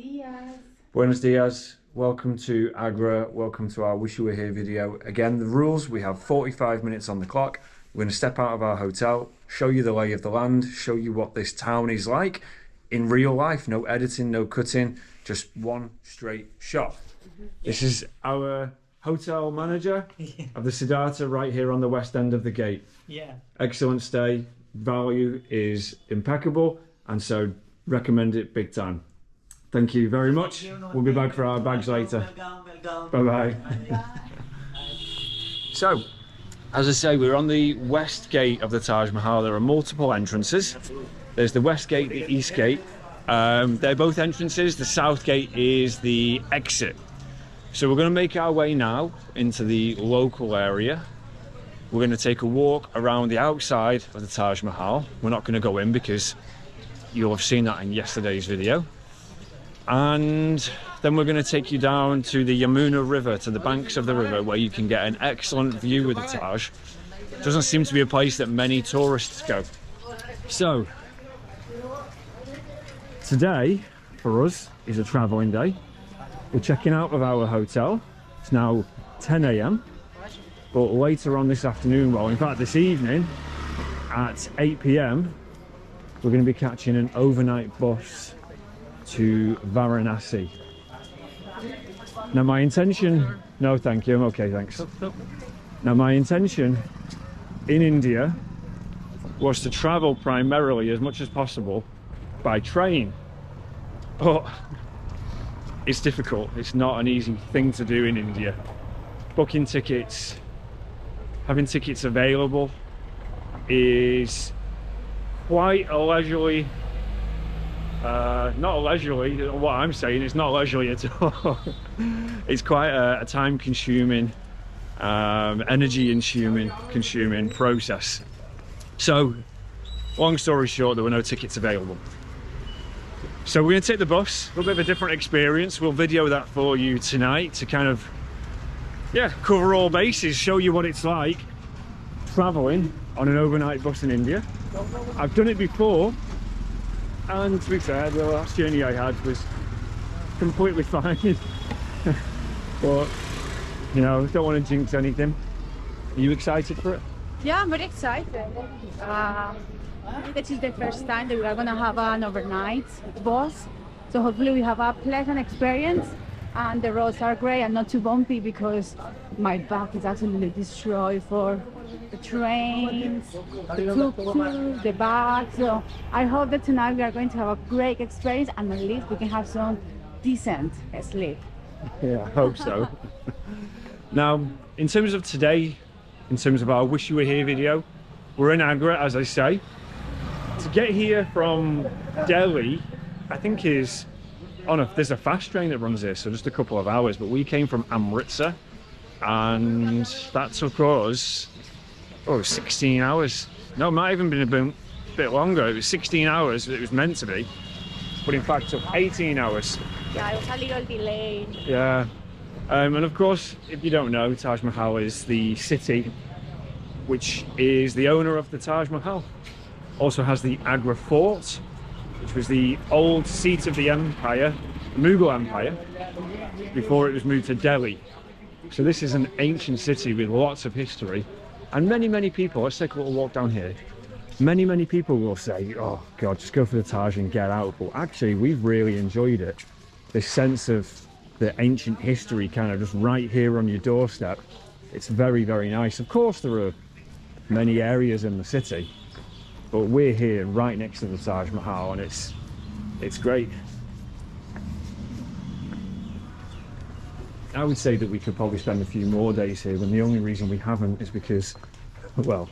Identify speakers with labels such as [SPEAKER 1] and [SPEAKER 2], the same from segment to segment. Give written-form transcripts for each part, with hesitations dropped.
[SPEAKER 1] dias.
[SPEAKER 2] Buenos dias. Welcome to Agra. Welcome to our Wish You Were Here video. Again, the rules, we have 45 minutes on the clock. We're going to step out of our hotel, show you the lay of the land, show you what this town is like in real life. No editing, no cutting, just one straight shot. This is our hotel manager of the Siddhartha right here on the west end of the gate.
[SPEAKER 3] Yeah.
[SPEAKER 2] Excellent stay. Value is impeccable, and so recommend it big time. Thank you very much. We'll be back for our bags later. Bye-bye. So, as I say, we're on the west gate of the Taj Mahal. There are multiple entrances. There's the west gate, the east gate. They're both entrances. The south gate is the exit. So we're going to make our way now into the local area. We're going to take a walk around the outside of the Taj Mahal. We're not going to go in because you'll have seen that in yesterday's video. And then we're going to take you down to the Yamuna river, to the banks of the river, where you can get an excellent view of the Taj. It doesn't seem to be a place that many tourists go. So, today, for us, is a travelling day. We're checking out of our hotel. It's now 10 AM. But later on this afternoon, well, in fact this evening, at 8 PM, we're going to be catching an overnight bus to Varanasi. Now my intention, no thank you, I'm okay, thanks. Now my intention in India was to travel primarily as much as possible by train. But it's difficult. It's not an easy thing to do in India. Booking tickets, having tickets available is quite a leisurely, not leisurely, what I'm saying, it's not leisurely at all. It's quite a time consuming, energy consuming process. So, long story short, there were no tickets available. So we're going to take the bus, a little bit of a different experience. We'll video that for you tonight to kind of, yeah, cover all bases, show you what it's like travelling on an overnight bus in India. I've done it before, and to be fair, the last journey I had was completely fine. But, you know, don't want to jinx anything. Are you excited for it?
[SPEAKER 1] Yeah, I'm very excited. This is the first time that we are going to have an overnight bus, so hopefully we have a pleasant experience, and the roads are great and not too bumpy because my back is absolutely destroyed for the trains, the tuk-tuk, the bus. So I hope that tonight we are going to have a great experience, and at least we can have some decent sleep.
[SPEAKER 2] Yeah, I hope so. Now, in terms of today, in terms of our Wish You Were Here video, we're in Agra, as I say. To get here from Delhi, I think is there's a fast train that runs here, so just a couple of hours, but we came from Amritsar and that took us 16 hours. No, it might even been a bit longer. It was 16 hours it was meant to be, but in fact took 18 hours.
[SPEAKER 1] Yeah, it was a little delayed.
[SPEAKER 2] Yeah, and of course, if you don't know, Taj Mahal is the city which is the owner of the Taj Mahal. Also has the Agra Fort, which was the old seat of the empire, the Mughal Empire, before it was moved to Delhi. So this is an ancient city with lots of history. And many people, let's take a little walk down here. Many people will say, oh God, just go for the Taj and get out. But actually, we've really enjoyed it. This sense of the ancient history kind of just right here on your doorstep. It's very nice. Of course, there are many areas in the city, but we're here right next to the Taj Mahal, and it's great. I would say that we could probably spend a few more days here, and the only reason we haven't is because, well,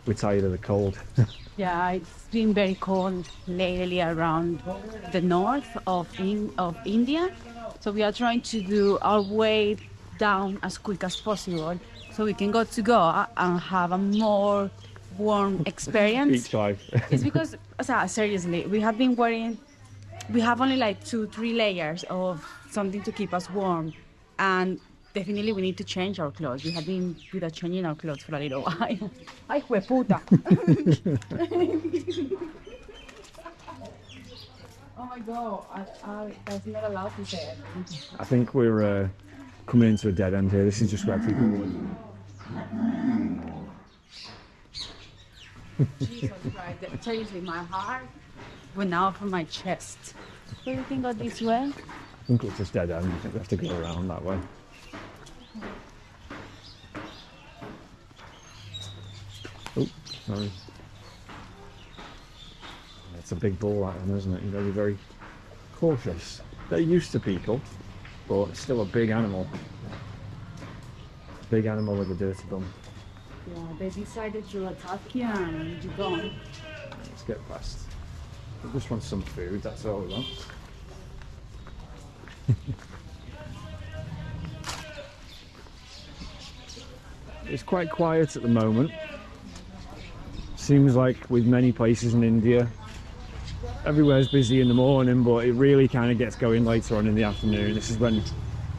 [SPEAKER 2] we're tired of the cold.
[SPEAKER 1] Yeah, it's been very cold lately around the north of India, so we are trying to do our way down as quick as possible so we can go and have a more warm experience.
[SPEAKER 2] Beach life.
[SPEAKER 1] It's because, seriously, we have been wearing, we have only like 2-3 layers of something to keep us warm, and definitely we need to change our clothes. We have been without changing our clothes for a little while. Ay, hueputa. Oh my go. I was not allowed to say it.
[SPEAKER 2] I think we're coming into a dead end here. This is just where people would.
[SPEAKER 1] Jesus Christ, seriously, my heart went out from my chest. So you can go this way?
[SPEAKER 2] I think it's just dead end. I think we have to go around that way. Oh, sorry. It's a big bull, that one, isn't it? You've got to be very cautious. They're used to people, but it's still a big animal. Big animal with a dirty bum.
[SPEAKER 1] Yeah, they decided to attack you and you're gone.
[SPEAKER 2] Let's get past. We just want some food, that's all we want. It's quite quiet at the moment. Seems like with many places in India, everywhere's busy in the morning, but it really kind of gets going later on in the afternoon. This is when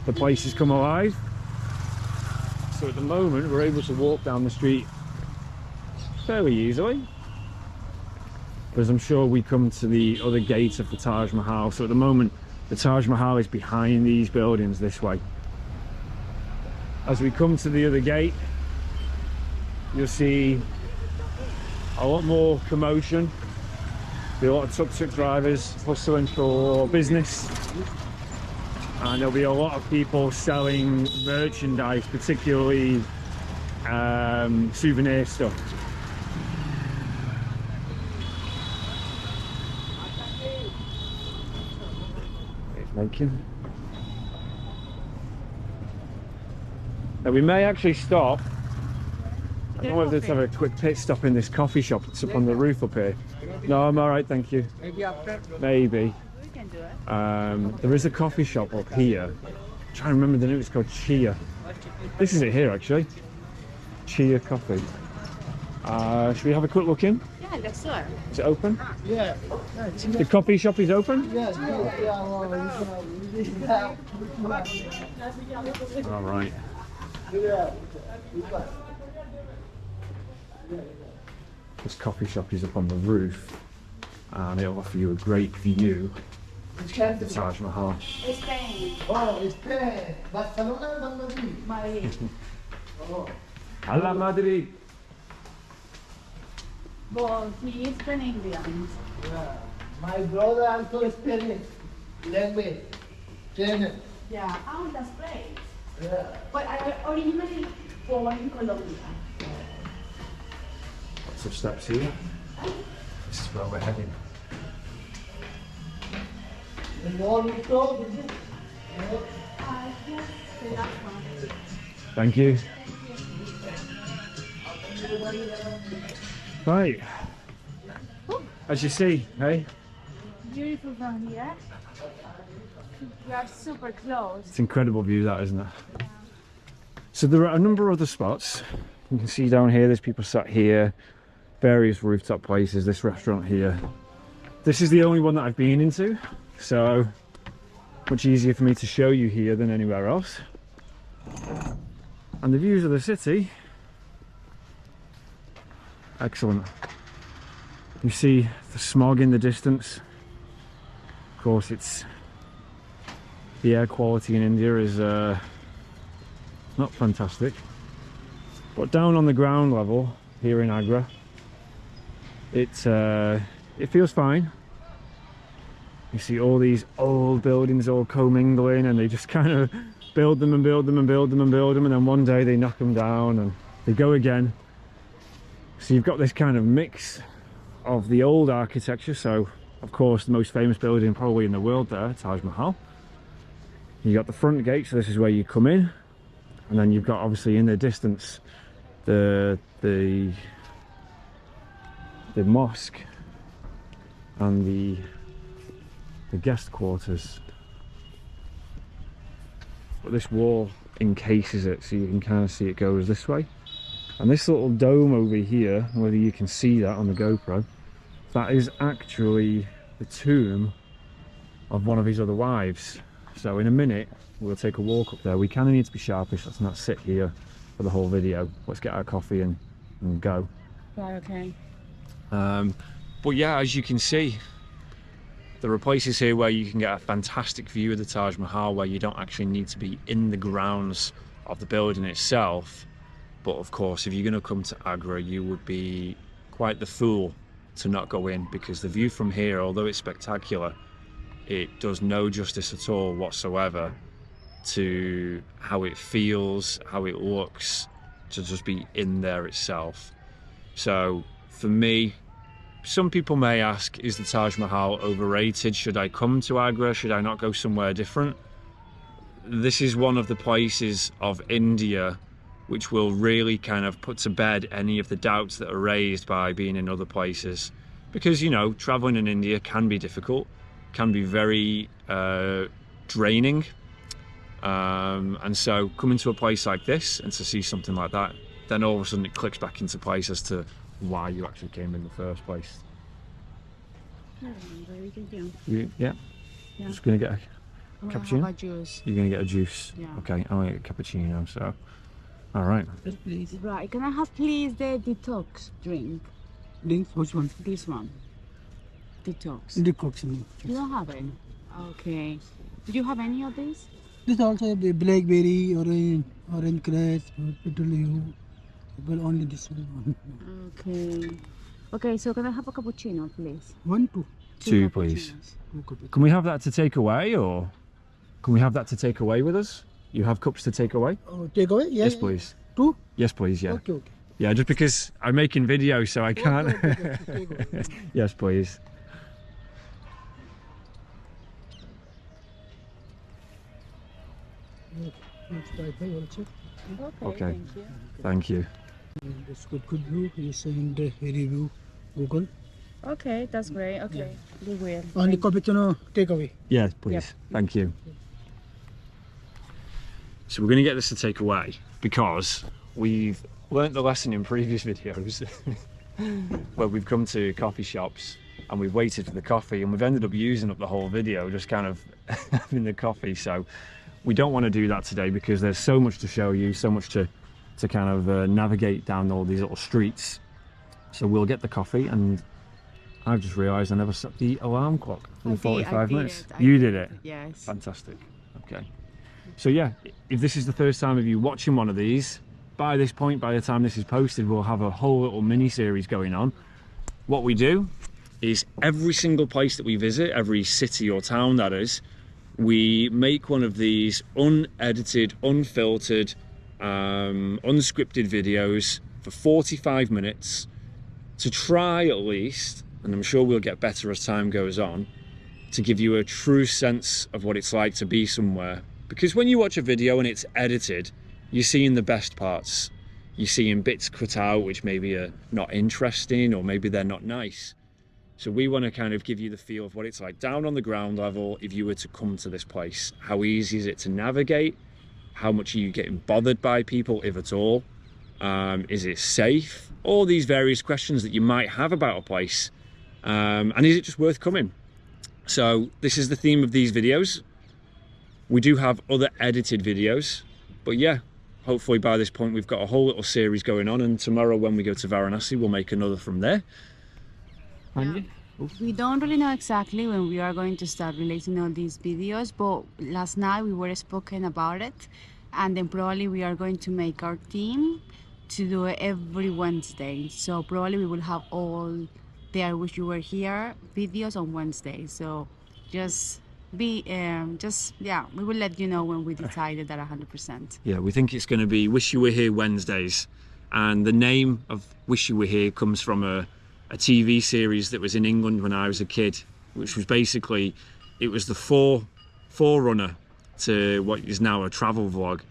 [SPEAKER 2] the places come alive. So at the moment we're able to walk down the street fairly easily, because I'm sure we come to the other gate of the Taj Mahal. So at the moment the Taj Mahal is behind these buildings this way. As we come to the other gate, you'll see a lot more commotion. There'll be a lot of tuk-tuk drivers hustling for business, and there'll be a lot of people selling merchandise, particularly souvenir stuff. It's making. Now we may actually stop. I don't know whether to have a quick pit stop in this coffee shop. It's up on the roof up here. No, I'm all right, thank you.
[SPEAKER 3] Maybe after.
[SPEAKER 2] Maybe.
[SPEAKER 1] We can do it.
[SPEAKER 2] There is a coffee shop up here. I'm trying to remember the name. It's called Chia. This is it here, actually. Chia Coffee. Should we have a quick look in?
[SPEAKER 1] Yeah, let's do it.
[SPEAKER 2] Is it open?
[SPEAKER 3] Yeah.
[SPEAKER 2] The coffee shop is open?
[SPEAKER 3] Yes.
[SPEAKER 2] All right. This coffee shop is up on the roof, and it'll offer you a great view of the Taj Mahal.
[SPEAKER 1] Spain.
[SPEAKER 3] Oh, Spain. Barcelona, Madrid.
[SPEAKER 1] Madrid.
[SPEAKER 3] Oh.
[SPEAKER 2] A la Madrid.
[SPEAKER 1] Well, he is an Indian.
[SPEAKER 3] Yeah. My brother also Spanish language. Channel.
[SPEAKER 1] Yeah, oh, that's great.
[SPEAKER 3] Yeah.
[SPEAKER 1] But I originally born in Colombia.
[SPEAKER 2] Lots of steps here. This is where we're heading.
[SPEAKER 3] And more rooftop, is it?
[SPEAKER 1] Yes, the last one.
[SPEAKER 2] Thank you. Right. As you see, hey?
[SPEAKER 1] Beautiful from here. We are super close.
[SPEAKER 2] It's an incredible view, that, isn't it? So there are a number of other spots. You can see down here, there's people sat here, various rooftop places, this restaurant here. This is the only one that I've been into, so much easier for me to show you here than anywhere else. And the views of the city, excellent. You see the smog in the distance. Of course, it's the air quality in India is not fantastic, but down on the ground level here in Agra, it feels fine. You see all these old buildings all commingling, and they just kind of build them and build them and build them and build them, and then one day they knock them down and they go again. So you've got this kind of mix of the old architecture. So of course the most famous building probably in the world there, Taj Mahal. You got the front gate, so this is where you come in, and then you've got obviously in the distance the mosque and the guest quarters. But this wall encases it, so you can kind of see it goes this way. And this little dome over here, whether you can see that on the GoPro, that is actually the tomb of one of his other wives. So in a minute we'll take a walk up there. We kind of need to be sharpish, let's not sit here for the whole video. Let's get our coffee and go.
[SPEAKER 1] Right, okay.
[SPEAKER 2] But yeah, as you can see, There are places here where you can get a fantastic view of the Taj Mahal where you don't actually need to be in the grounds of the building itself. But of course, if you're going to come to Agra, you would be quite the fool to not go in, because the view from here, although it's spectacular, it does no justice at all whatsoever to how it feels, how it looks, to just be in there itself. So for me, some people may ask, is the Taj Mahal overrated? Should I come to Agra? Should I not go somewhere different? This is one of the places of India which will really kind of put to bed any of the doubts that are raised by being in other places. Because, you know, traveling in India can be difficult, can be very draining. And so coming to a place like this and to see something like that, then all of a sudden it clicks back into place as to why you actually came in the first place. Yeah. Just gonna get a cappuccino.
[SPEAKER 1] A juice.
[SPEAKER 2] You're gonna get a juice.
[SPEAKER 1] Yeah.
[SPEAKER 2] Okay, I'll get a cappuccino. So, all right.
[SPEAKER 3] Yes, please.
[SPEAKER 1] Right, can I have please the detox drink?
[SPEAKER 3] Drink, which one?
[SPEAKER 1] This one. Detox.
[SPEAKER 3] Detox.
[SPEAKER 1] You don't have any? Okay. Do you have any of these?
[SPEAKER 3] This also the blackberry, orange crash, petroleo, but only this one.
[SPEAKER 1] Okay. Okay, so can I have a cappuccino, please?
[SPEAKER 3] 1, 2.
[SPEAKER 2] Two, please.
[SPEAKER 1] cappuccinos.
[SPEAKER 2] Can we have that to take away, or can we have that to take away with us? You have cups to take away?
[SPEAKER 3] Oh, take away?
[SPEAKER 2] Yes, please.
[SPEAKER 3] 2?
[SPEAKER 2] Yes, please. Yeah.
[SPEAKER 3] Okay, okay.
[SPEAKER 2] Yeah, just because I'm making videos, so I can't.
[SPEAKER 3] Okay, take away.
[SPEAKER 2] Yes, please. Okay. Thank you.
[SPEAKER 3] It's good view. You send the review Google.
[SPEAKER 1] Okay, that's great. Okay, we will.
[SPEAKER 3] Only cappuccino take away.
[SPEAKER 2] Yes, please.
[SPEAKER 1] Yep.
[SPEAKER 2] Thank you. So we're going to get this to take away because we've learnt the lesson in previous videos where we've come to coffee shops and we've waited for the coffee and we've ended up using up the whole video just kind of having the coffee. So we don't want to do that today because there's so much to show you, so much to kind of navigate down all these little streets. So we'll get the coffee, and I've just realised I never set the alarm clock for the 45 minutes. You did it?
[SPEAKER 1] Yes.
[SPEAKER 2] Fantastic. Okay. So yeah, if this is the first time of you watching one of these, by this point, by the time this is posted, we'll have a whole little mini series going on. What we do is every single place that we visit, every city or town that is, we make one of these unedited, unfiltered, unscripted videos for 45 minutes to try at least, and I'm sure we'll get better as time goes on, to give you a true sense of what it's like to be somewhere. Because when you watch a video and it's edited, you're seeing the best parts. You're seeing bits cut out which maybe are not interesting or maybe they're not nice. So we want to kind of give you the feel of what it's like down on the ground level if you were to come to this place. How easy is it to navigate? How much are you getting bothered by people, if at all? Is it safe? All these various questions that you might have about a place. And is it just worth coming? So this is the theme of these videos. We do have other edited videos, but yeah, hopefully by this point we've got a whole little series going on, and tomorrow when we go to Varanasi we'll make another from there. And yeah.
[SPEAKER 1] We don't really know exactly when we are going to start releasing all these videos, but last night we were spoken about it, and then probably we are going to make our team to do it every Wednesday. So probably we will have all the I Wish You Were Here videos on Wednesday. So just we will let you know when we decided that 100%.
[SPEAKER 2] Yeah, we think it's going to be Wish You Were Here Wednesdays, and the name of Wish You Were Here comes from a TV series that was in England when I was a kid, which was basically, it was the forerunner to what is now a travel vlog.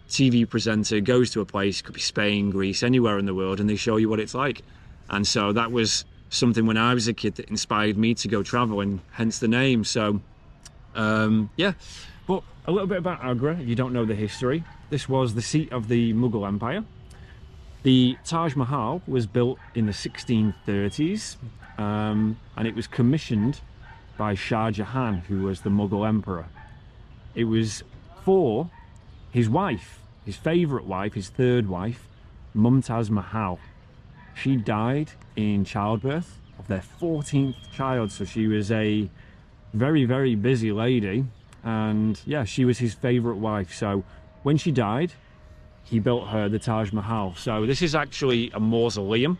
[SPEAKER 2] TV presenter goes to a place, could be Spain, Greece, anywhere in the world, and they show you what it's like. And so that was something when I was a kid that inspired me to go traveling, hence the name. So yeah, but a little bit about Agra, if you don't know the history. This was the seat of the Mughal Empire. The Taj Mahal was built in the 1630s, and it was commissioned by Shah Jahan, who was the Mughal emperor. It was for his wife, his favourite wife, his third wife, Mumtaz Mahal. She died in childbirth of their 14th child, so she was a very, very busy lady, and yeah, she was his favorite wife. So when she died, he built her the Taj Mahal. So this is actually a mausoleum.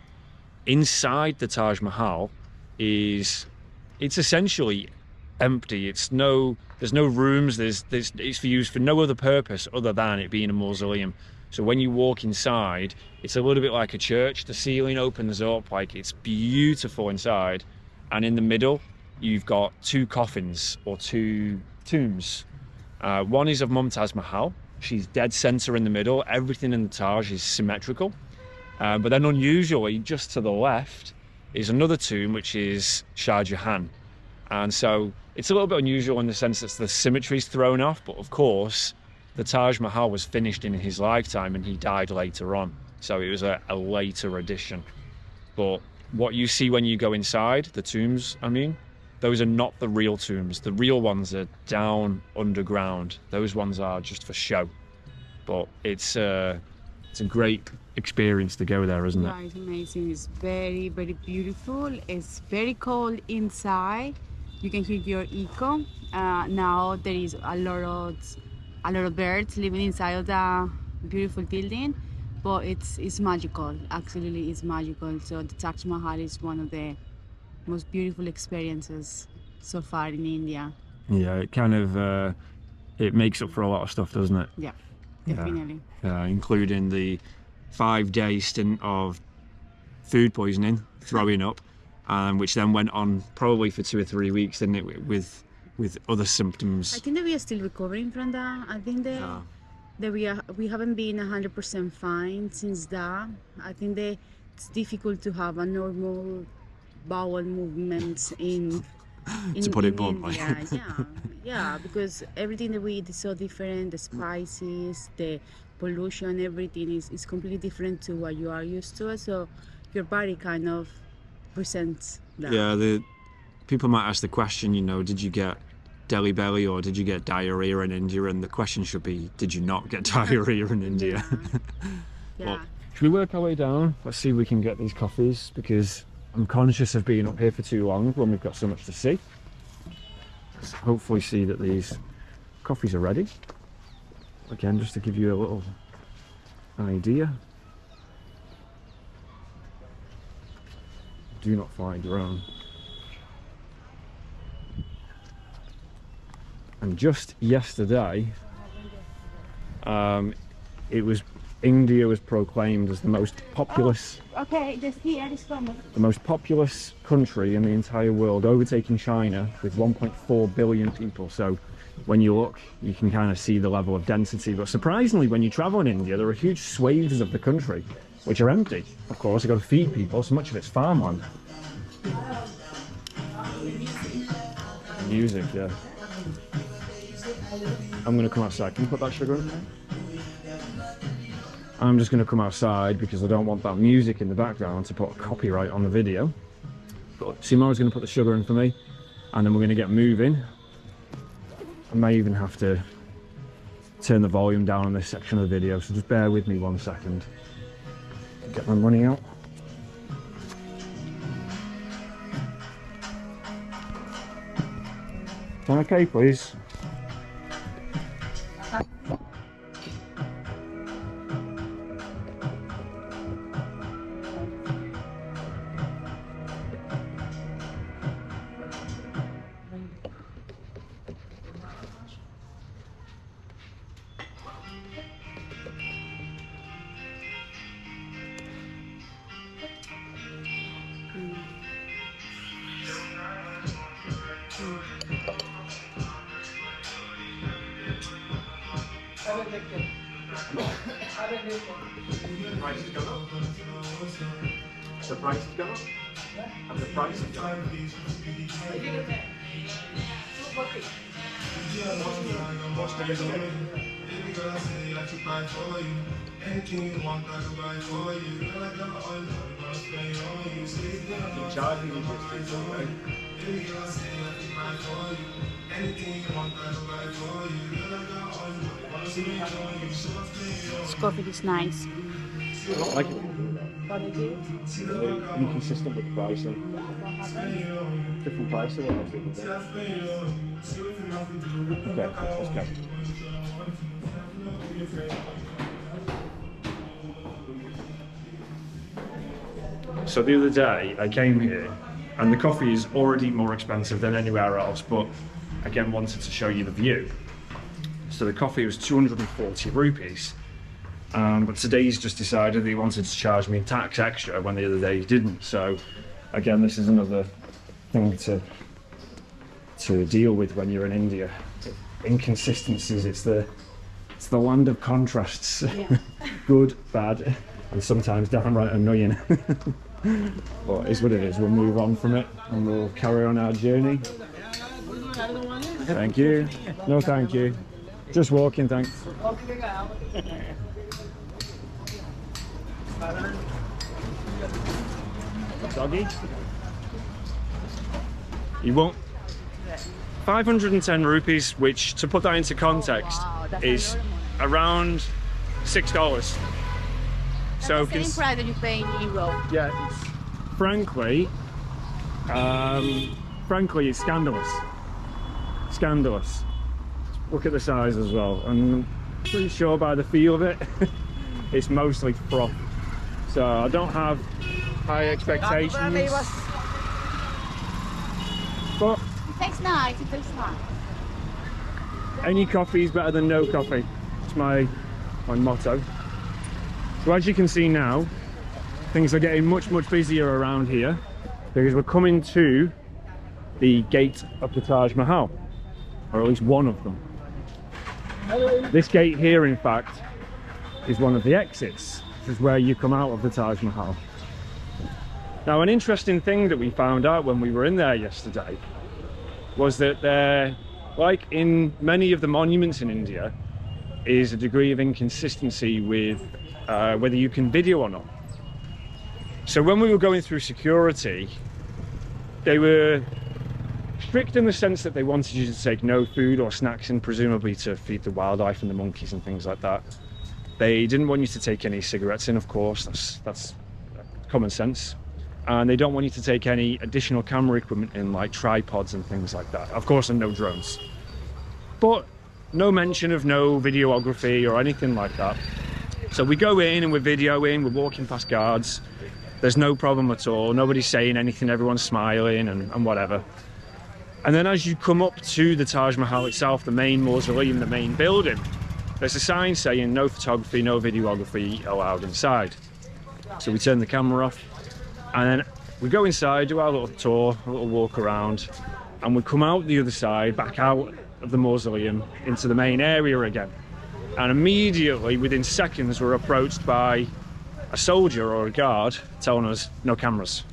[SPEAKER 2] Inside the Taj Mahal it's essentially empty. There's no rooms. It's used for no other purpose other than it being a mausoleum. So when you walk inside, it's a little bit like a church. The ceiling opens up, like it's beautiful inside, and in the middle you've got two coffins or two tombs. One is of Mumtaz Mahal. She's dead center in the middle. Everything in the Taj is symmetrical. But then unusually, just to the left is another tomb, which is Shah Jahan. And so it's a little bit unusual in the sense that the symmetry's thrown off, but of course, the Taj Mahal was finished in his lifetime and he died later on. So it was a later addition. But what you see when you go inside, the tombs, I mean, those are not the real tombs. The real ones are down underground. Those ones are just for show. But it's a great experience to go there, isn't it?
[SPEAKER 1] Yeah, it's amazing. It's very, very beautiful. It's very cold inside. You can hear your echo. Now there is a lot of birds living inside of the beautiful building, but it's magical. Absolutely, it's magical. So the Taj Mahal is one of the most beautiful experiences so far in India.
[SPEAKER 2] Yeah, it kind of it makes up for a lot of stuff, doesn't it?
[SPEAKER 1] Yeah, definitely.
[SPEAKER 2] Yeah, including the 5-day stint of food poisoning, throwing up, which then went on probably for 2 or 3 weeks, didn't it, with other symptoms.
[SPEAKER 1] I think that we are still recovering from that. I think that we haven't been 100% fine since that. I think that it's difficult to have a normal bowel movement in
[SPEAKER 2] to put it bluntly.
[SPEAKER 1] Yeah, because everything that we eat is so different. The spices, the pollution, everything is completely different to what you are used to. So your body kind of resents that.
[SPEAKER 2] Yeah, the people might ask the question, you know, did you get Delhi belly or did you get diarrhea in India? And the question should be, did you not get diarrhea in India?
[SPEAKER 1] Yeah.
[SPEAKER 2] Well, should we work our way down? Let's see if we can get these coffees, because I'm conscious of being up here for too long when we've got so much to see. Let's hopefully see that these coffees are ready. Again, just to give you a little idea. Do not find your own. And just yesterday, India was proclaimed as the most populous.
[SPEAKER 1] Okay, this here is coming.
[SPEAKER 2] The most populous country in the entire world, overtaking China with 1.4 billion people. So when you look, you can kind of see the level of density. But surprisingly, when you travel in India, there are huge swathes of the country which are empty. Of course, they've got to feed people, so much of it's farmland. Music, yeah. I'm going to come outside. Can you put that sugar in there? I'm just going to come outside because I don't want that music in the background to put copyright on the video. But Simora's going to put the sugar in for me, and then we're going to get moving. I may even have to turn the volume down on this section of the video, so just bear with me 1 second. Get my money out. Okay, please. Prices go up. The prices go up. And the prices go up. What's the result?
[SPEAKER 1] This coffee is nice.
[SPEAKER 2] I don't like it. Inconsistent with the pricing. Different price or what? Okay, let's go. So the other day I came here and the coffee is already more expensive than anywhere else, but again wanted to show you the view. So the coffee was 240 rupees, but today he's just decided he wanted to charge me tax extra when the other day he didn't. So again, this is another thing to deal with when you're in India. Inconsistencies, it's the land of contrasts.
[SPEAKER 1] Yeah.
[SPEAKER 2] Good, bad, and sometimes downright annoying. But it's what it is. We'll move on from it and we'll carry on our journey. Thank you. No, thank you. Just walking, thanks. Doggy? You won't. 510 rupees, which, to put that into context, is around $6. So
[SPEAKER 1] the same price that you pay in Europe.
[SPEAKER 2] yeah, it's, frankly, it's scandalous. Scandalous. Look at the size as well. I'm pretty sure by the feel of it, it's mostly froth. So I don't have high expectations. But
[SPEAKER 1] It tastes nice, it tastes nice.
[SPEAKER 2] any coffee is better than no coffee. It's my motto. So as you can see now, things are getting much busier around here because we're coming to the gate of the Taj Mahal, or at least one of them. This gate here, in fact, is one of the exits. This is where you come out of the Taj Mahal. Now, an interesting thing that we found out when we were in there yesterday was that there, like in many of the monuments in India, is a degree of inconsistency with whether you can video or not. So when we were going through security, they were strict in the sense that they wanted you to take no food or snacks in, presumably to feed the wildlife and the monkeys and things like that. They didn't want you to take any cigarettes in, of course, that's common sense. And they don't want you to take any additional camera equipment in, like tripods and things like that. Of course, and no drones. But no mention of no videography or anything like that. So we go in and we're videoing, we're walking past guards. There's no problem at all. Nobody's saying anything, everyone's smiling and whatever. And then as you come up to the Taj Mahal itself, the main mausoleum, the main building, there's a sign saying no photography, no videography allowed inside. So we turn the camera off and then we go inside, do our little tour, a little walk around, and we come out the other side, back out of the mausoleum into the main area again. And immediately, within seconds, we're approached by a soldier or a guard telling us no cameras.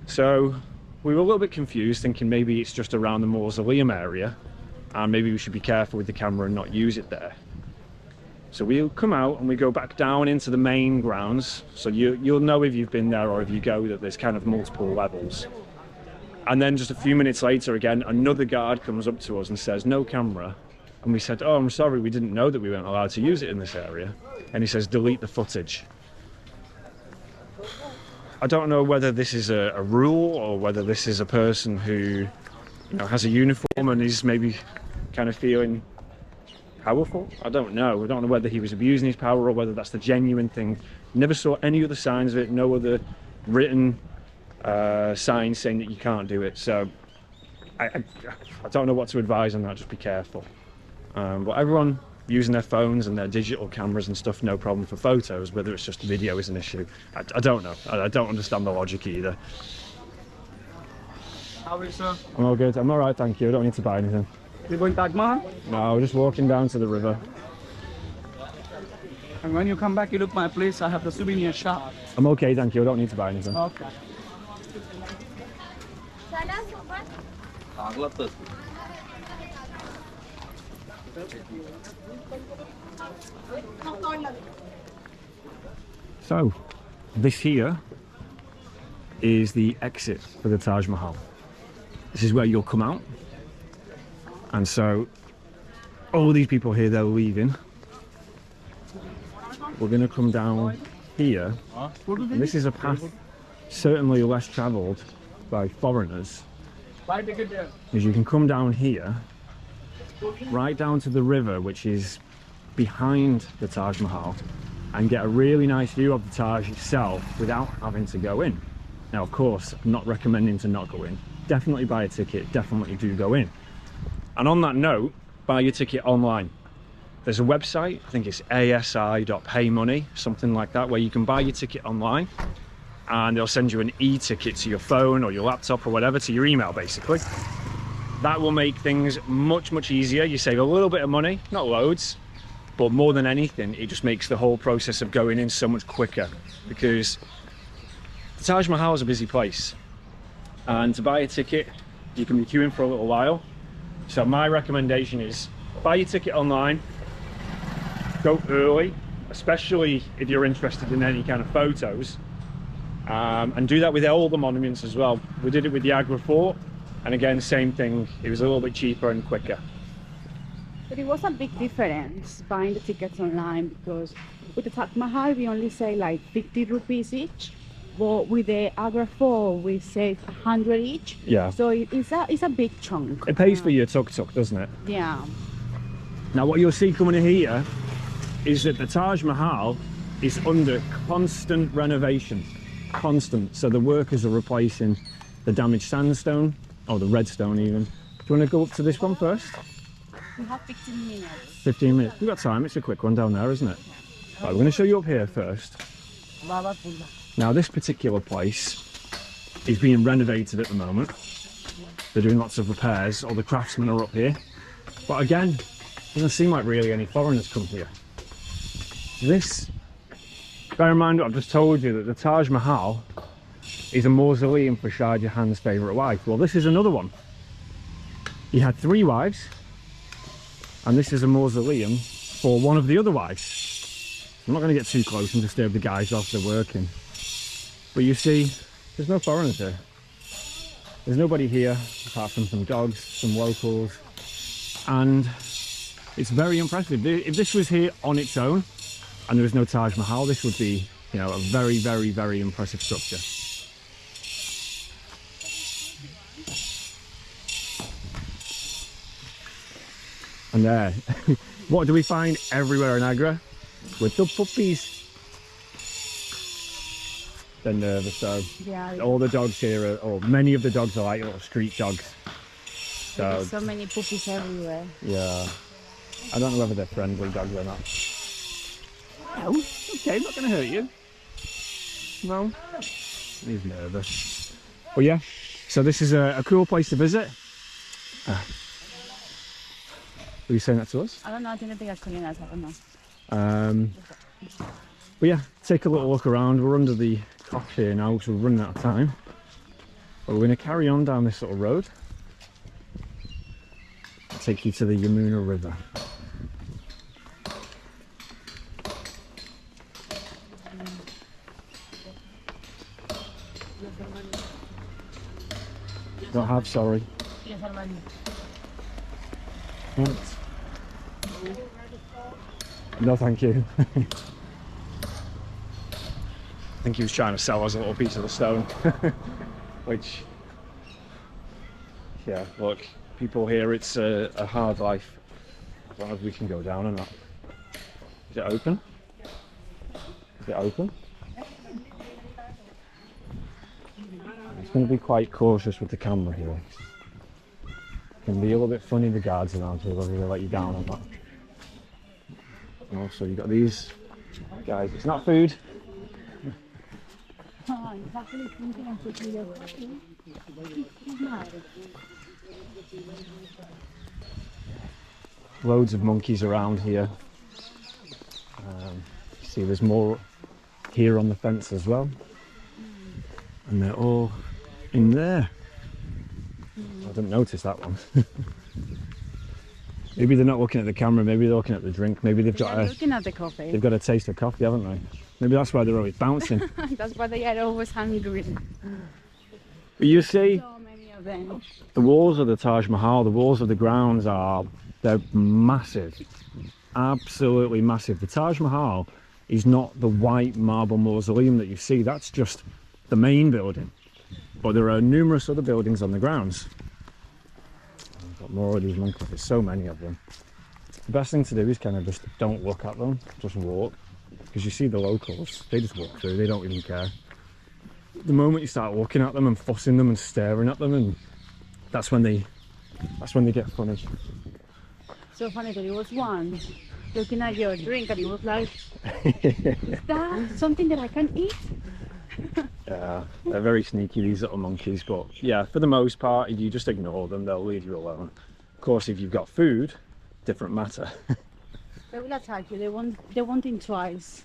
[SPEAKER 2] So we were a little bit confused, thinking maybe it's just around the mausoleum area and maybe we should be careful with the camera and not use it there. So we'll come out and we go back down into the main grounds. So you'll know if you've been there or if you go that there's kind of multiple levels. And then just a few minutes later, again, another guard comes up to us and says, no camera. And we said, oh, I'm sorry, we didn't know that we weren't allowed to use it in this area. And he says, delete the footage. I don't know whether this is a rule or whether this is a person who, has a uniform and is maybe kind of feeling powerful. I don't know. I don't know whether he was abusing his power or whether that's the genuine thing. Never saw any other signs of it, no other written signs saying that you can't do it. So I don't know what to advise on that, just be careful. But everyone using their phones and their digital cameras and stuff, no problem for photos. Whether it's just video is an issue, I don't know. I don't understand the logic either.
[SPEAKER 4] How are you, sir?
[SPEAKER 2] I'm all good. I'm all right, thank you. I don't need to buy anything.
[SPEAKER 4] You're going Taj Mahal?
[SPEAKER 2] No, we're just walking down to the river.
[SPEAKER 4] And when you come back, you look my place. I have the souvenir shop.
[SPEAKER 2] I'm okay, thank you. I don't need to buy anything.
[SPEAKER 4] Okay.
[SPEAKER 2] So, this here is the exit for the Taj Mahal. This is where you'll come out. And so, all these people here, they're leaving. We're going to come down here, and this is a path certainly less travelled by foreigners,
[SPEAKER 4] Buy ticket there.
[SPEAKER 2] is you can come down here, right down to the river, which is behind the Taj Mahal, and get a really nice view of the Taj itself without having to go in. Now, of course, I'm not recommending to not go in. Definitely buy a ticket, definitely do go in. And on that note, buy your ticket online. There's a website, I think it's asi.paymoney, something like that, where you can buy your ticket online and they'll send you an e-ticket to your phone or your laptop or whatever, to your email basically. That will make things much, much easier. You save a little bit of money, not loads, but more than anything, it just makes the whole process of going in so much quicker, because the Taj Mahal is a busy place. And to buy a ticket, you can be queuing for a little while. So my recommendation is buy your ticket online, go early, especially if you're interested in any kind of photos, and do that with all the monuments as well. We did it with the Agra fort, and again, same thing, it was a little bit cheaper and quicker.
[SPEAKER 1] But it was a big difference buying the tickets online, because with the Taj Mahal we only say like 50 rupees each, but with the Agra fort we save 100 each.
[SPEAKER 2] Yeah.
[SPEAKER 1] So it's a big chunk.
[SPEAKER 2] It pays for your tuk-tuk, doesn't it?
[SPEAKER 1] Yeah.
[SPEAKER 2] Now what you'll see coming in here is that the Taj Mahal is under constant renovation. Constant. So the workers are replacing the damaged sandstone, or the red stone even. Do you want to go up to this one first?
[SPEAKER 1] We have 15 minutes.
[SPEAKER 2] 15 minutes. We've got time, it's a quick one down there, isn't it? Right, we're going to show you up here first. Now this particular place is being renovated at the moment. They're doing lots of repairs, all the craftsmen are up here. But again, doesn't seem like really any foreigners come here. This, bear in mind what I've just told you, that the Taj Mahal is a mausoleum for Shah Jahan's favourite wife. Well, this is another one. He had 3 wives, and this is a mausoleum for one of the other wives. I'm not going to get too close and disturb the guys whilst they're working. But you see, there's no foreigners here. There's nobody here apart from some dogs, some locals, and it's very impressive. If this was here on its own and there was no Taj Mahal, this would be, you know, a very, very, very impressive structure. And there, what do we find everywhere in Agra? With the puppies. They're nervous though.
[SPEAKER 1] Yeah.
[SPEAKER 2] All the dogs here are, or many of the dogs are like little street dogs. So,
[SPEAKER 1] There's so many puppies everywhere.
[SPEAKER 2] yeah. I don't know whether they're friendly dogs or not. No, okay, not going to hurt you. No. He's nervous. But yeah, so this is a cool place to visit. Were you saying that to us?
[SPEAKER 1] I don't know, I think they're calling us, I don't know.
[SPEAKER 2] But yeah, take a little look around. We're under the clock here now because we're running out of time. But we're going to carry on down this little road. I'll take you to the Yamuna River. Don't have, sorry. Right. No, thank you. I think he was trying to sell us a little piece of the stone. Which, yeah, look, people here, it's a hard life. As long as we can go down or not. Is it open? Is it open? It's going to be quite cautious with the camera here. It can be a little bit funny, the guards around here, whether they let you down or not. And also you got these guys, it's not food. Loads of monkeys around here. You see there's more here on the fence as well. And they're all in there. I didn't notice that one. Maybe they're not looking at the camera, maybe they're looking at the drink, maybe they've got
[SPEAKER 1] looking at the coffee.
[SPEAKER 2] They've got a taste of coffee, haven't they? Maybe that's why they're always bouncing.
[SPEAKER 1] That's why they are always hungry.
[SPEAKER 2] But you see,
[SPEAKER 1] So many of them.
[SPEAKER 2] the walls of the Taj Mahal, the walls of the grounds they're massive. Absolutely massive. The Taj Mahal is not the white marble mausoleum that you see. That's just the main building, but there are numerous other buildings on the grounds. I've got more of these monkeys, there's so many of them. The best thing to do is kind of just don't look at them, just walk, because you see the locals, they just walk through, they don't even care. The moment you start looking at them and fussing them and staring at them, and that's when they get funny.
[SPEAKER 1] So funny that it was one looking at your drink and it was like, is that something that I can eat?
[SPEAKER 2] Yeah, they're very sneaky, these little monkeys, but yeah, for the most part, if you just ignore them, they'll leave you alone. Of course, if you've got food, different matter.
[SPEAKER 1] They will attack you, they won't think twice.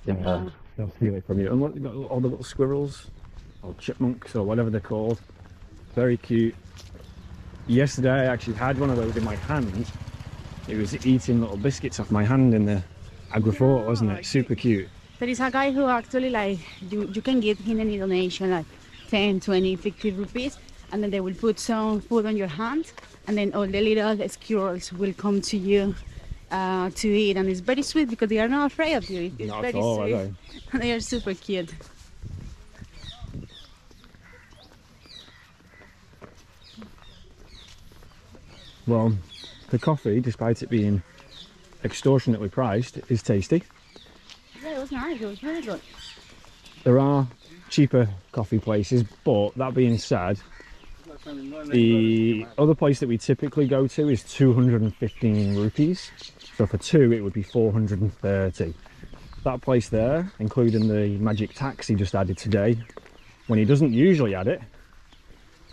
[SPEAKER 2] Yeah, they'll steal it from you. And look, you've got all the little squirrels, or chipmunks, or whatever they're called. Very cute. Yesterday, I actually had one of those in my hand. It was eating little biscuits off my hand in the Agra fort, wasn't it? Super cute.
[SPEAKER 1] There is a guy who actually, like, you can give him any donation, like 10, 20, 50 rupees, and then they will put some food on your hand, and then all the little squirrels will come to you to eat, and it's very sweet because they are not afraid of you. It's
[SPEAKER 2] Not
[SPEAKER 1] very
[SPEAKER 2] at all,
[SPEAKER 1] sweet.
[SPEAKER 2] are they?
[SPEAKER 1] They are super cute.
[SPEAKER 2] Well, the coffee, despite it being extortionately priced, is tasty.
[SPEAKER 1] Yeah, it was nice. It was really good.
[SPEAKER 2] There are cheaper coffee places, but that being said, the other place that we typically go to is 215 rupees. So for two, it would be 430. That place there, including the magic tax he just added today, when he doesn't usually add it,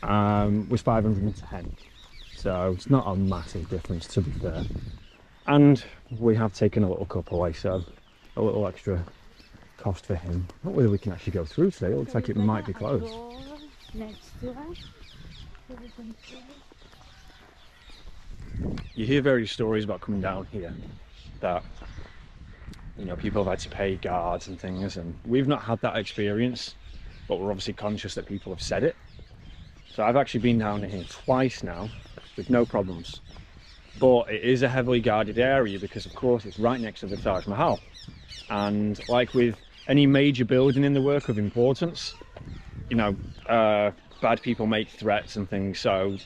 [SPEAKER 2] was 510. So it's not a massive difference, to be fair. And we have taken a little cup away, so a little extra cost for him. Not whether we can actually go through today. It looks like it might be closed.
[SPEAKER 1] Next to us.
[SPEAKER 2] You hear various stories about coming down here that, you know, people have had to pay guards and things, and we've not had that experience, but we're obviously conscious that people have said it. So I've actually been down here twice now with no problems, but it is a heavily guarded area because, of course, it's right next to the Taj Mahal, and like with any major building in the work of importance, you know, bad people make threats and things. So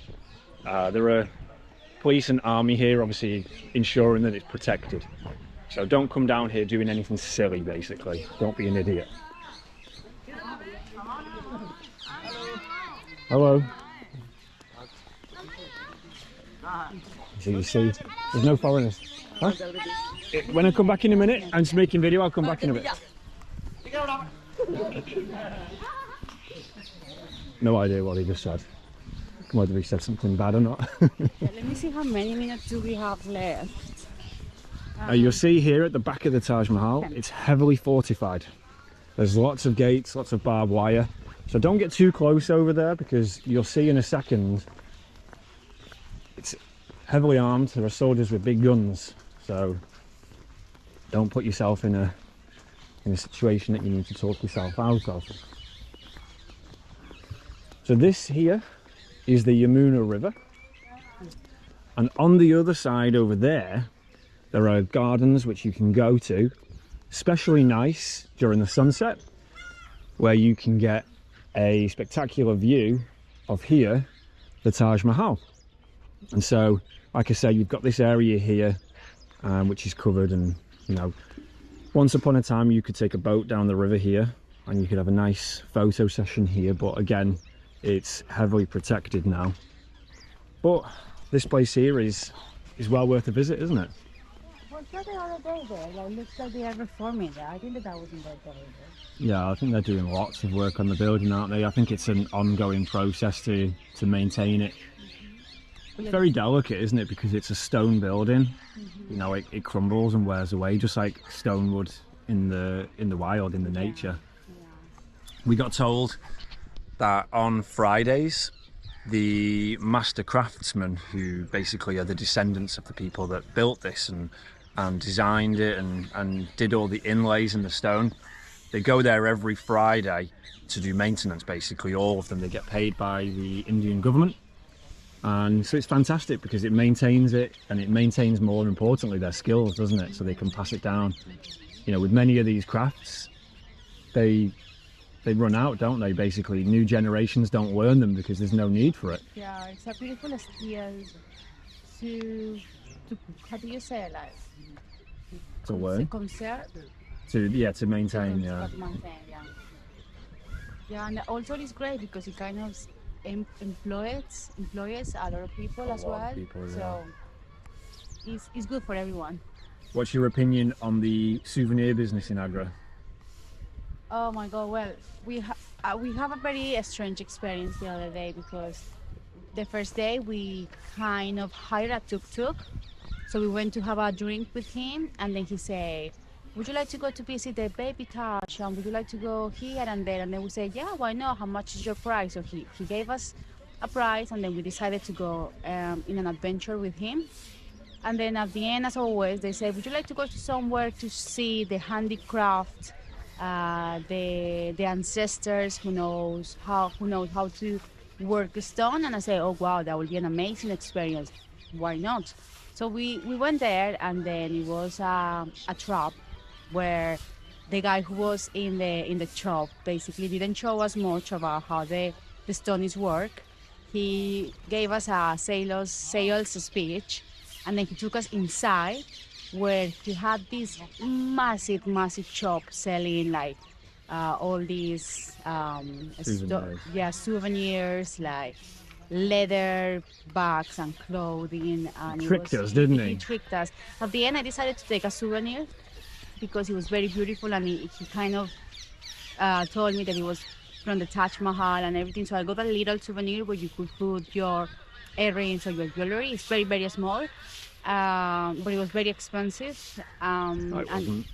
[SPEAKER 2] there are police and army here, obviously ensuring that it's protected. So don't come down here doing anything silly, basically. Don't be an idiot. Hello. So you see, there's no foreigners. Huh? When I come back in a minute, I'm just making video, I'll come back in a bit. No idea what he just said. Whether he said something bad or not.
[SPEAKER 1] Yeah, let me see how many minutes do we have left.
[SPEAKER 2] You'll see here at the back of the Taj Mahal, it's heavily fortified. There's lots of gates, lots of barbed wire. So don't get too close over there, because you'll see in a second it's heavily armed. There are soldiers with big guns, so don't put yourself in a situation that you need to talk yourself out of. So this here is the Yamuna River, and on the other side over there are gardens which you can go to, especially nice during the sunset, where you can get a spectacular view of here, the Taj Mahal. And so, like I say, you've got this area here which is covered, and you know, once upon a time you could take a boat down the river here and you could have a nice photo session here, but again, it's heavily protected now. But this place here is well worth a visit, isn't it?
[SPEAKER 1] What's that the other day there? Like, looks like they are reforming there. I think that wasn't there the other day.
[SPEAKER 2] Yeah, I think they're doing lots of work on the building, aren't they? I think it's an ongoing process to maintain it. It's very delicate, isn't it? Because it's a stone building. You know, it crumbles and wears away, just like stone would in the wild, in the nature. We got told that on Fridays, the master craftsmen, who basically are the descendants of the people that built this and designed it and did all the inlays in the stone, they go there every Friday to do maintenance. Basically all of them, they get paid by the Indian government, and so it's fantastic because it maintains it, and it maintains, more importantly, their skills, doesn't it? So they can pass it down. you know, with many of these crafts, they run out, don't they? Basically, new generations don't learn them because there's no need for it.
[SPEAKER 1] Yeah, it's a beautiful skill to how do you say it, like
[SPEAKER 2] To learn,
[SPEAKER 1] conserve,
[SPEAKER 2] to maintain. Yeah.
[SPEAKER 1] to maintain, yeah. Yeah, and also it's great because it kind of employs a lot of people
[SPEAKER 2] A
[SPEAKER 1] as
[SPEAKER 2] lot of
[SPEAKER 1] well.
[SPEAKER 2] people, yeah.
[SPEAKER 1] So it's good for everyone.
[SPEAKER 2] What's your opinion on the souvenir business in Agra?
[SPEAKER 1] Oh my God! Well, we have a very strange experience the other day because the first day we kind of hired a tuk-tuk, so we went to have a drink with him, and then he said, "Would you like to go to visit the baby Taj? And would you like to go here and there?" And then we said, "Yeah, why not? How much is your price?" So he gave us a price, and then we decided to go in an adventure with him. And then at the end, as always, they say, "Would you like to go to somewhere to see the handicraft, the ancestors who knows how to work stone?" And I say, "Oh wow, that would be an amazing experience. Why not?" So we went there, and then it was a trap where the guy who was in the shop basically didn't show us much about how the stone is work. He gave us a sales speech, and then he took us inside where he had this massive shop selling like all these souvenirs, like leather bags and clothing. And
[SPEAKER 2] Tricked us, didn't he?
[SPEAKER 1] He tricked us. At the end, I decided to take a souvenir because it was very beautiful, and he kind of told me that it was from the Taj Mahal and everything. So I got a little souvenir where you could put your earrings or your jewelry. It's very, very small, but it was very expensive.
[SPEAKER 2] No, it wasn't.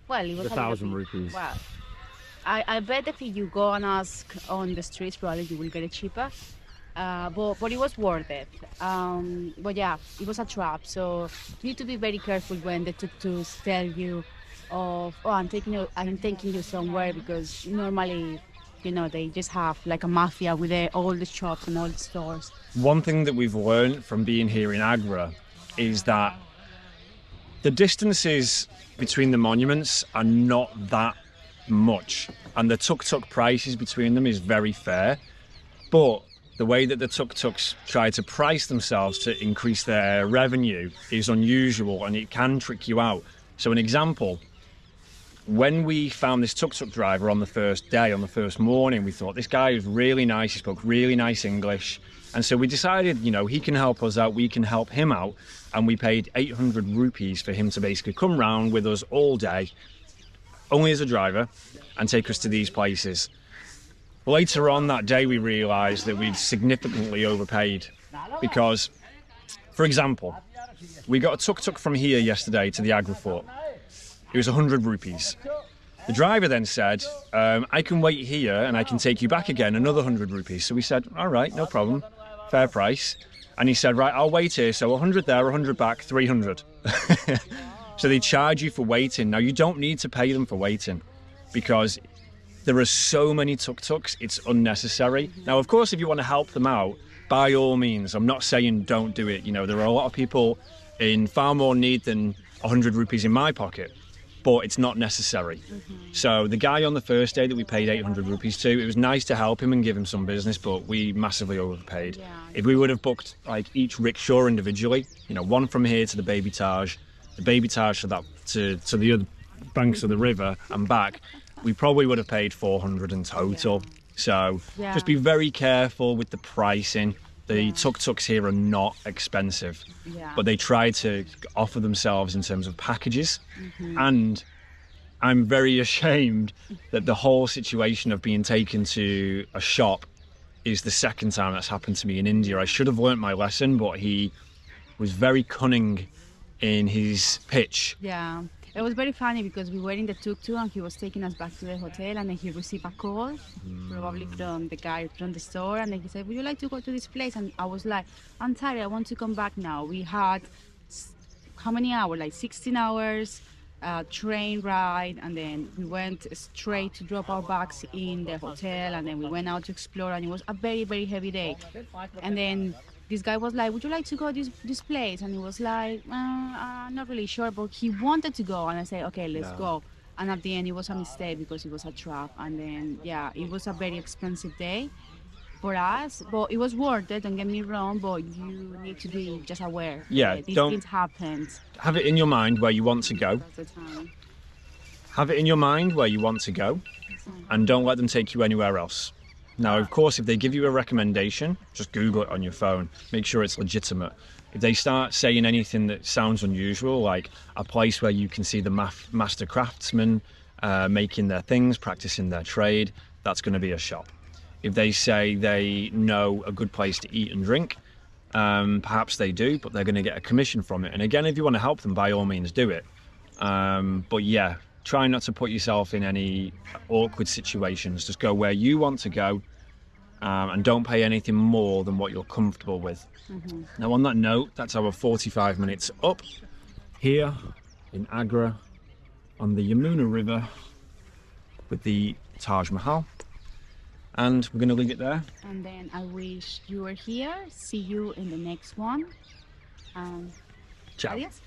[SPEAKER 1] Well, it was
[SPEAKER 2] 1,000 rupees.
[SPEAKER 1] Well, I bet if you go and ask on the streets, probably you will get it cheaper. But it was worth it. But yeah, it was a trap. So you need to be very careful when the tuk-tuks tell you of, "Oh, I'm taking you somewhere," because normally, you know, they just have like a mafia with all the shops and all the stores.
[SPEAKER 2] One thing that we've learned from being here in Agra is that the distances between the monuments are not that much, and the tuk-tuk prices between them is very fair. But the way that the tuk-tuks try to price themselves to increase their revenue is unusual, and it can trick you out. So an example, when we found this tuk-tuk driver on the first day, on the first morning, we thought this guy was really nice, he spoke really nice English. And so we decided, you know, he can help us out, we can help him out. And we paid 800 rupees for him to basically come round with us all day, only as a driver, and take us to these places. Later on that day, we realised that we'd significantly overpaid because, for example, we got a tuk-tuk from here yesterday to the Agra Fort. It was 100 rupees. The driver then said, "I can wait here and I can take you back again, another 100 rupees. So we said, "All right, no problem, fair price." And he said, "Right, I'll wait here. So 100 there, 100 back, 300. So they charge you for waiting. Now, you don't need to pay them for waiting because there are so many tuk-tuks, it's unnecessary. Now, of course, if you want to help them out, by all means, I'm not saying don't do it. You know, there are a lot of people in far more need than 100 rupees in my pocket, but it's not necessary. So the guy on the first day that we paid 800 rupees to, it was nice to help him and give him some business, but we massively overpaid.
[SPEAKER 1] Yeah.
[SPEAKER 2] If we would have booked like each rickshaw individually, you know, one from here to the baby Taj, the baby Taj to the other banks of the river and back, we probably would have paid 400 in total. So just be very careful with the pricing. The tuk-tuks here are not expensive, but they try to offer themselves in terms of packages. And I'm very ashamed that the whole situation of being taken to a shop is the second time that's happened to me in India. I should have learnt my lesson, but he was very cunning in his pitch.
[SPEAKER 1] Yeah, it was very funny because we were in the tuk-tuk and he was taking us back to the hotel, and then he received a call, probably from the guy from the store, and then he said, "Would you like to go to this place?" And I was like, "I'm tired, I want to come back now." We had how many hours? Like 16 hours train ride, and then we went straight to drop our bags in the hotel, and then we went out to explore, and it was a very, very heavy day. And then this guy was like, "Would you like to go this place?" And he was like, "I'm not really sure," but he wanted to go. And I said, "Okay, let's go." And at the end, it was a mistake because it was a trap. And then, yeah, it was a very expensive day for us, but it was worth it. Don't get me wrong, but you need to be just aware.
[SPEAKER 2] Yeah,
[SPEAKER 1] that these
[SPEAKER 2] don't-
[SPEAKER 1] things happen.
[SPEAKER 2] Have it in your mind where you want to go.
[SPEAKER 1] That's the time.
[SPEAKER 2] Have it in your mind where you want to go, and don't let them take you anywhere else. Now, of course, if they give you a recommendation, just Google it on your phone. Make sure it's legitimate. If they start saying anything that sounds unusual, like a place where you can see the master craftsmen making their things, practicing their trade, that's going to be a shop. If they say they know a good place to eat and drink, perhaps they do, but they're going to get a commission from it. And again, if you want to help them, by all means do it. But yeah, try not to put yourself in any awkward situations. Just go where you want to go, and don't pay anything more than what you're comfortable with. Now, on that note, that's our 45 minutes up here in Agra on the Yamuna River with the Taj Mahal. And we're going to leave it there.
[SPEAKER 1] And then I wish you were here. See you in the next one.
[SPEAKER 2] Ciao.
[SPEAKER 1] Adios.